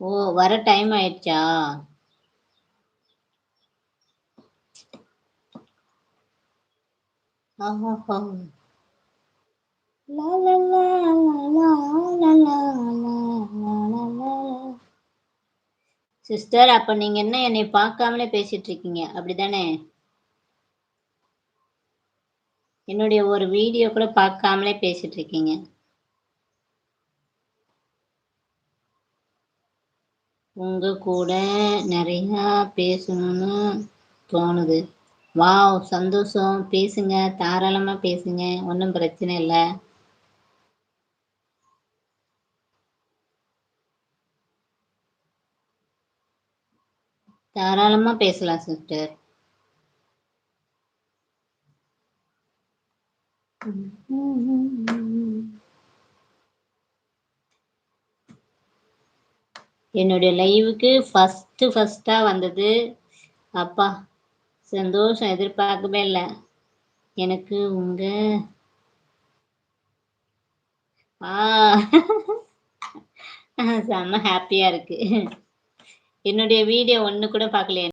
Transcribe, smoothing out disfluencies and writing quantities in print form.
ஓ! வர டைம் ஆயிடுச்சா? ஆஹஹா! லா லா லா லா லா லா லா லா லா லா. சிஸ்டர் அப்ப நீங்க என்ன என்னைய பார்க்காமலே பேசிட்டு இருக்கீங்க. அப்படிதானே? என்னுடைய ஒரு வீடியோ கூட பார்க்காமலே பேசிட்டு இருக்கீங்க. உங்க கூட நெறையா பேசணும்னு தோணுது. வாவ்! சந்தோஷம். பேசுங்க. தாராளமா பேசுங்க. ஒண்ணும் பிரச்சனை இல்ல. தாராளமா பேசலாம் சிஸ்டர். என்னுடைய லைவுக்கு ஃபர்ஸ்ட்டா வந்தது. அப்பா! சந்தோஷம் எதிர்பார்க்கவே இல்ல. எனக்கு உங்க ஆ செம்ம ஹேப்பியா இருக்கு. என்னுடைய வீடியோ ஒண்ணு கூட பார்க்கலையா?